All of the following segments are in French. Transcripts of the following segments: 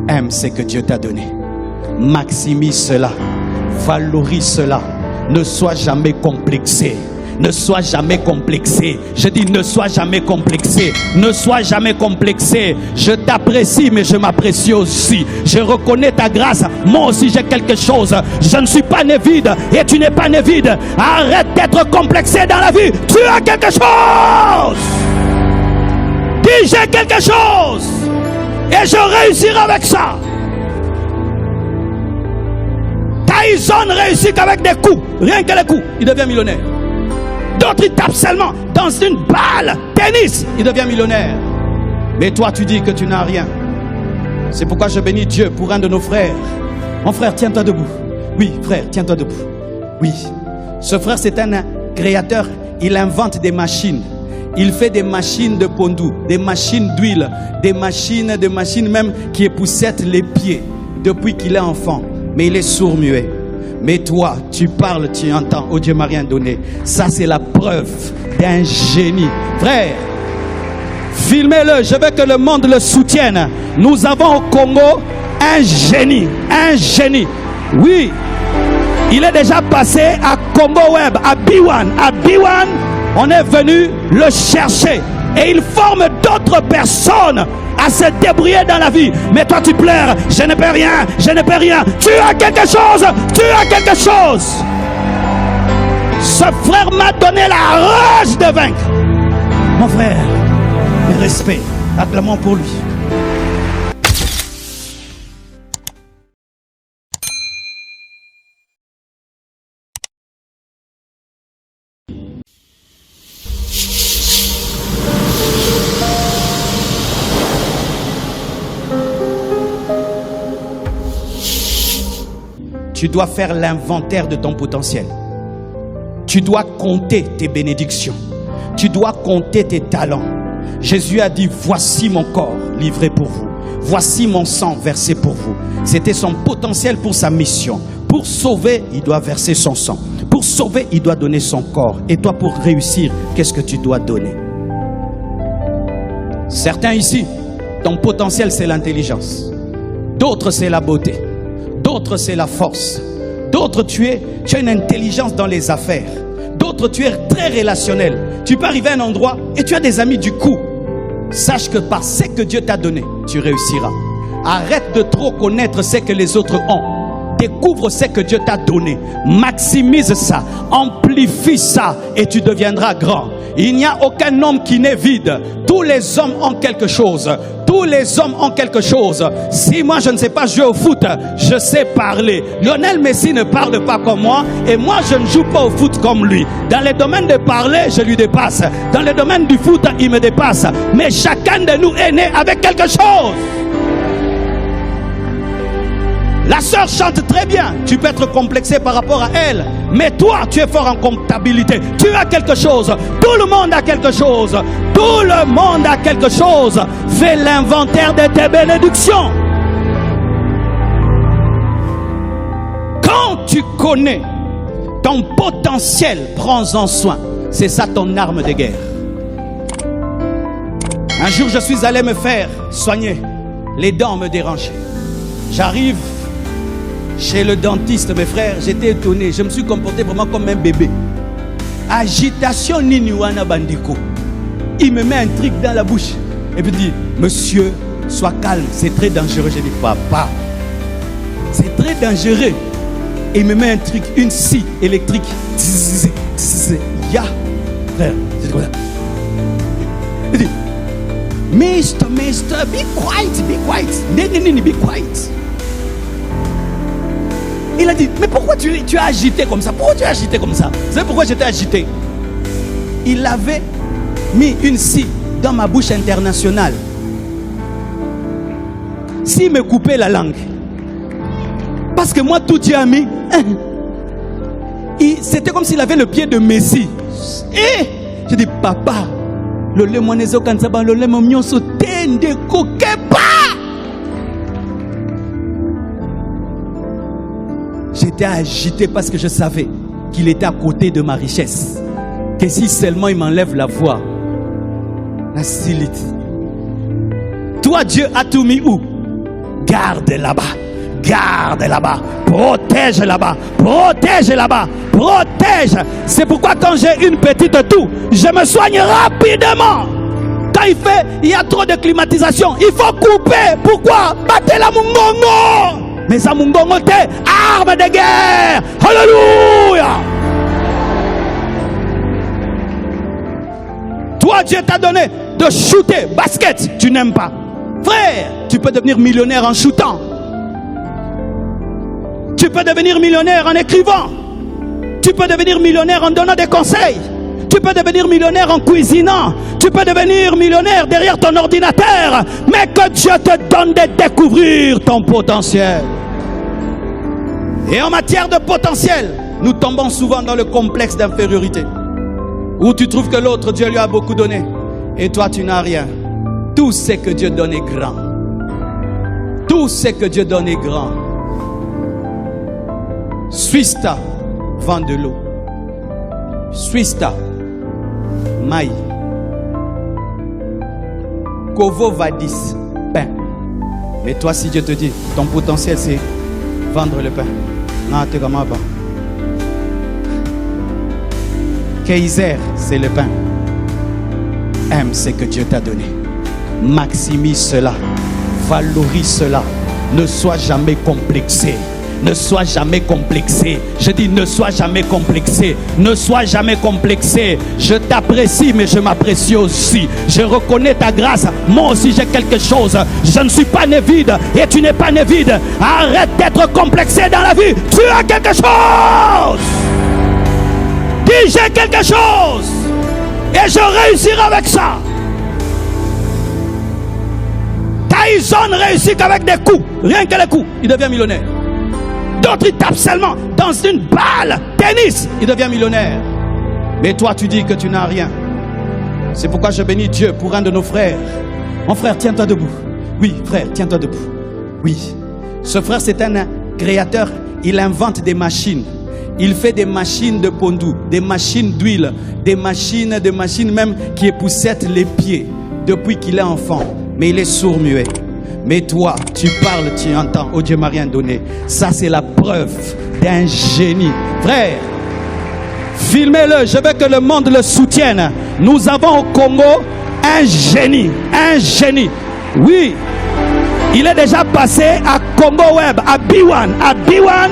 Aime ce que Dieu t'a donné. Maximise cela. Valorise cela. Ne sois jamais complexé. Ne sois jamais complexé. Je dis ne sois jamais complexé. Ne sois jamais complexé. Je t'apprécie, mais je m'apprécie aussi. Je reconnais ta grâce. Moi aussi j'ai quelque chose. Je ne suis pas né vide et tu n'es pas né vide. Arrête d'être complexé dans la vie. Tu as quelque chose. Dis j'ai quelque chose. Et je réussirai avec ça. Tyson réussit qu'avec des coups. Rien que les coups, il devient millionnaire. D'autres, ils tapent seulement dans une balle, tennis, il devient millionnaire. Mais toi, tu dis que tu n'as rien. C'est pourquoi je bénis Dieu pour un de nos frères. Mon frère, tiens-toi debout. Oui, frère, tiens-toi debout. Oui. Ce frère, c'est un créateur. Il invente des machines. Il fait des machines de pondou, des machines d'huile, des machines même qui époussette les pieds depuis qu'il est enfant. Mais il est sourd-muet. Mais toi, tu parles, tu entends. Oh Dieu m'a rien donné. Ça, c'est la preuve d'un génie. Frère, filmez-le. Je veux que le monde le soutienne. Nous avons au Congo un génie. Un génie. Oui. Il est déjà passé à Congo Web, à B1. À B1, on est venu le chercher. Et il forme d'autres personnes à se débrouiller dans la vie. Mais toi tu pleures, je ne peux rien, je ne peux rien. Tu as quelque chose, tu as quelque chose. Ce frère m'a donné la rage de vaincre. Mon frère, le respect, acclamons pour lui. Tu dois faire l'inventaire de ton potentiel. Tu dois compter tes bénédictions. Tu dois compter tes talents. Jésus a dit, voici mon corps livré pour vous. Voici mon sang versé pour vous. C'était son potentiel pour sa mission. Pour sauver, il doit verser son sang. Pour sauver, il doit donner son corps. Et toi, pour réussir, qu'est-ce que tu dois donner? Certains ici, ton potentiel, c'est l'intelligence. D'autres, c'est la beauté. D'autres, c'est la force. D'autres, tu as une intelligence dans les affaires. D'autres, tu es très relationnel. Tu peux arriver à un endroit et tu as des amis du coup. Sache que par ce que Dieu t'a donné, tu réussiras. Arrête de trop connaître ce que les autres ont. Découvre ce que Dieu t'a donné. Maximise ça. Amplifie ça et tu deviendras grand. Il n'y a aucun homme qui n'est vide. Tous les hommes ont quelque chose. Tous les hommes ont quelque chose. Si moi je ne sais pas jouer au foot, je sais parler. Lionel Messi ne parle pas comme moi et moi je ne joue pas au foot comme lui. Dans le domaine de parler, je lui dépasse. Dans le domaine du foot, il me dépasse. Mais chacun de nous est né avec quelque chose. La sœur chante très bien. Tu peux être complexé par rapport à elle. Mais toi, tu es fort en comptabilité. Tu as quelque chose. Tout le monde a quelque chose. Tout le monde a quelque chose. Fais l'inventaire de tes bénédictions. Quand tu connais ton potentiel, prends-en soin. C'est ça ton arme de guerre. Un jour, je suis allé me faire soigner. Les dents me dérangeaient. J'arrive chez le dentiste, mes frères, j'étais étonné. Je me suis comporté vraiment comme un bébé. Agitation niniwana bandiko. Il me met un truc dans la bouche. Et puis il dit, monsieur, sois calme, c'est très dangereux. J'ai dit, papa, c'est très dangereux. Et il me met un truc, une scie électrique. Ya, frère, c'est comme ça. Il dit, Mister, be quiet, be quiet. Be quiet. Il a dit, mais pourquoi tu as agité comme ça? Pourquoi tu as agité comme ça? Vous savez pourquoi j'étais agité? Il avait mis une scie dans ma bouche internationale. S'il me coupait la langue, parce que moi tout Dieu a mis, c'était comme s'il avait le pied de Messie. Et je dis, papa, le lait moinezo kansaba, le lait mignon tende kokeba. J'étais agité parce que je savais qu'il était à côté de ma richesse. Que si seulement il m'enlève la voix, la silite. Toi, Dieu a tout mis où? Garde là-bas. Garde là-bas. Protège là-bas. Protège là-bas. Protège. C'est pourquoi quand j'ai une petite toux, je me soigne rapidement. Quand il y a trop de climatisation, il faut couper. Pourquoi? Battez la mungongo. Mais ça mungongo t'es arme de guerre. Alléluia. Toi, Dieu t'a donné de shooter basket. Tu n'aimes pas. Frère, tu peux devenir millionnaire en shootant. Tu peux devenir millionnaire en écrivant. Tu peux devenir millionnaire en donnant des conseils. Tu peux devenir millionnaire en cuisinant. Tu peux devenir millionnaire derrière ton ordinateur. Mais que Dieu te donne de découvrir ton potentiel. Et en matière de potentiel, nous tombons souvent dans le complexe d'infériorité. Où tu trouves que l'autre, Dieu lui a beaucoup donné. Et toi, tu n'as rien. Tout ce que Dieu donne est grand. Tout ce que Dieu donne est grand. Swista vend de l'eau. Swista, maï. Kovo vadis, pain. Mais toi, si Dieu te dit, ton potentiel c'est vendre le pain. Non, tu es comment pas. Kaiser, c'est le pain. Aime ce que Dieu t'a donné. Maximise cela. Valorise cela. Ne sois jamais complexé. Ne sois jamais complexé. Je dis ne sois jamais complexé. Ne sois jamais complexé. Je t'apprécie, mais je m'apprécie aussi. Je reconnais ta grâce. Moi aussi j'ai quelque chose. Je ne suis pas né vide et tu n'es pas né vide. Arrête d'être complexé dans la vie. Tu as quelque chose. Dis j'ai quelque chose. Et je réussirai avec ça. Tyson réussit qu'avec des coups. Rien que les coups, il devient millionnaire. D'autres, ils tapent seulement dans une balle tennis, il devient millionnaire. Mais toi, tu dis que tu n'as rien. C'est pourquoi je bénis Dieu pour un de nos frères. Mon frère, tiens-toi debout. Oui, frère, tiens-toi debout. Oui. Ce frère, c'est un créateur. Il invente des machines. Il fait des machines de pondou, des machines d'huile, des machines même qui époussettent les pieds depuis qu'il est enfant. Mais il est sourd-muet. Mais toi, tu parles, tu entends. Oh Dieu m'a rien donné. Ça, c'est la preuve d'un génie. Frère, filmez-le. Je veux que le monde le soutienne. Nous avons au Congo un génie. Un génie. Oui. Il est déjà passé à Congo Web, à B1. À B1,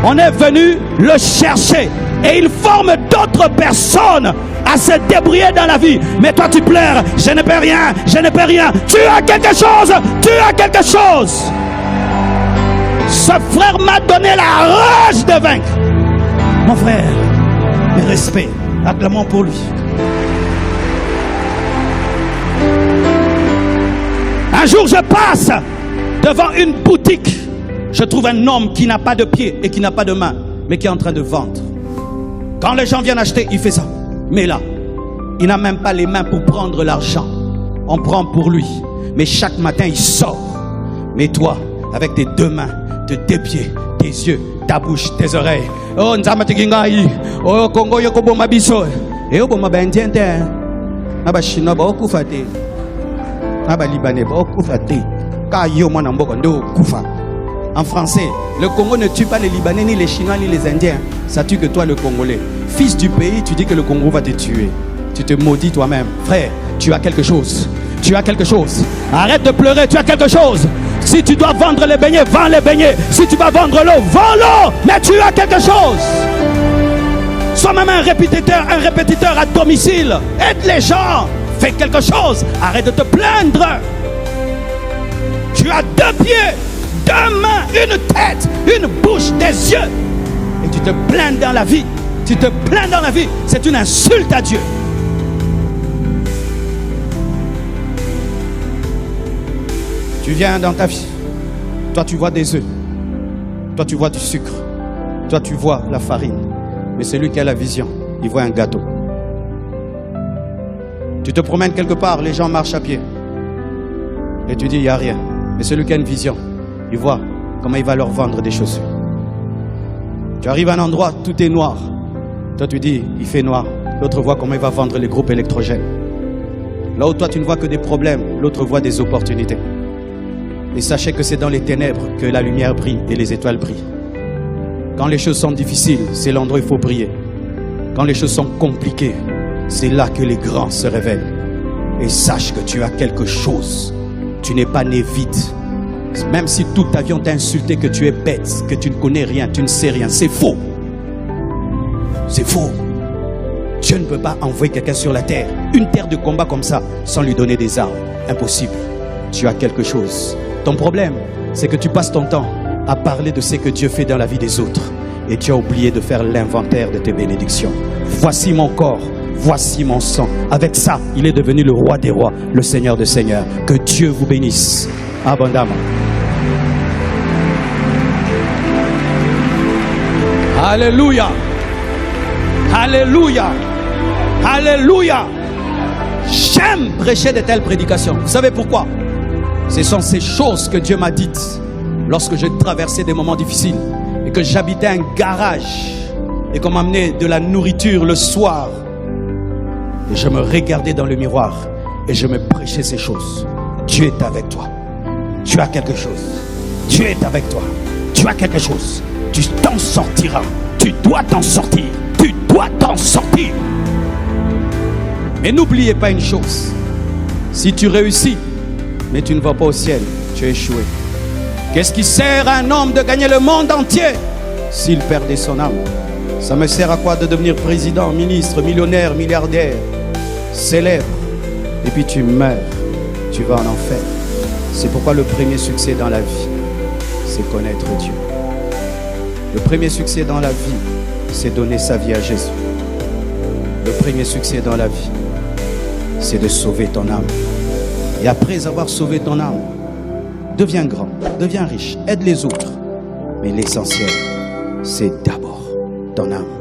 on est venu le chercher. Et il forme d'autres personnes à se débrouiller dans la vie. Mais toi tu pleures, je ne peux rien, je ne peux rien. Tu as quelque chose, tu as quelque chose. Ce frère m'a donné la rage de vaincre. Mon frère, mes respects, acclamons pour lui. Un jour je passe devant une boutique. Je trouve un homme qui n'a pas de pied et qui n'a pas de main, mais qui est en train de vendre. Quand les gens viennent acheter, il fait ça. Mais là, il n'a même pas les mains pour prendre l'argent. On prend pour lui. Mais chaque matin, il sort. Mais toi, avec tes deux mains, tes deux pieds, tes yeux, ta bouche, tes oreilles. Oh, nzama tekingai. Oh, Congo yoko boma biso. Et oh, boma bendiente. Naba Chinois ba okufate. Naba Libanais ba okufate. Ka yo mwana mboko ndo kufa. En français, le Congo ne tue pas les Libanais, ni les Chinois, ni les Indiens. Ça tue que toi, le Congolais. Fils du pays, tu dis que le Congo va te tuer. Tu te maudis toi-même. Frère, tu as quelque chose. Tu as quelque chose. Arrête de pleurer, tu as quelque chose. Si tu dois vendre les beignets, vends les beignets. Si tu vas vendre l'eau, vends l'eau. Mais tu as quelque chose. Sois même un répétiteur à domicile. Aide les gens. Fais quelque chose. Arrête de te plaindre. Tu as deux pieds, deux mains, une tête, une bouche, des yeux. Et tu te plains dans la vie. Tu te plains dans la vie. C'est une insulte à Dieu. Tu viens dans ta vie. Toi, tu vois des œufs. Toi, tu vois du sucre. Toi, tu vois la farine. Mais celui qui a la vision, il voit un gâteau. Tu te promènes quelque part, les gens marchent à pied. Et tu dis, il n'y a rien. Mais celui qui a une vision, il voit comment il va leur vendre des chaussures. Tu arrives à un endroit, tout est noir. Toi, tu dis, il fait noir. L'autre voit comment il va vendre les groupes électrogènes. Là où toi, tu ne vois que des problèmes, l'autre voit des opportunités. Et sachez que c'est dans les ténèbres que la lumière brille et les étoiles brillent. Quand les choses sont difficiles, c'est l'endroit où il faut prier. Quand les choses sont compliquées, c'est là que les grands se révèlent. Et sache que tu as quelque chose. Tu n'es pas né vide. Même si toute ta vie on t'a insulté que tu es bête, que tu ne connais rien, tu ne sais rien, c'est faux. C'est faux. Dieu ne peut pas envoyer quelqu'un sur la terre, une terre de combat comme ça, sans lui donner des armes. Impossible. Tu as quelque chose. Ton problème, c'est que tu passes ton temps à parler de ce que Dieu fait dans la vie des autres. Et tu as oublié de faire l'inventaire de tes bénédictions. Voici mon corps, voici mon sang. Avec ça, il est devenu le roi des rois, le Seigneur des seigneurs. Que Dieu vous bénisse abondamment. Alléluia. Alléluia. Alléluia. J'aime prêcher de telles prédications. Vous savez pourquoi? Ce sont ces choses que Dieu m'a dites lorsque je traversais des moments difficiles et que j'habitais un garage et qu'on m'amenait de la nourriture le soir. Et je me regardais dans le miroir et je me prêchais ces choses. Dieu est avec toi. Tu as quelque chose. Dieu est avec toi. Tu as quelque chose. Tu t'en sortiras. Tu dois t'en sortir. Tu dois t'en sortir. Mais n'oubliez pas une chose. Si tu réussis, mais tu ne vas pas au ciel, tu as échoué. Qu'est-ce qui sert à un homme de gagner le monde entier s'il perdait son âme? Ça me sert à quoi de devenir président, ministre, millionnaire, milliardaire, célèbre, et puis tu meurs, tu vas en enfer. C'est pourquoi le premier succès dans la vie, c'est connaître Dieu. Le premier succès dans la vie, c'est donner sa vie à Jésus. Le premier succès dans la vie, c'est de sauver ton âme. Et après avoir sauvé ton âme, deviens grand, deviens riche, aide les autres. Mais l'essentiel, c'est d'abord ton âme.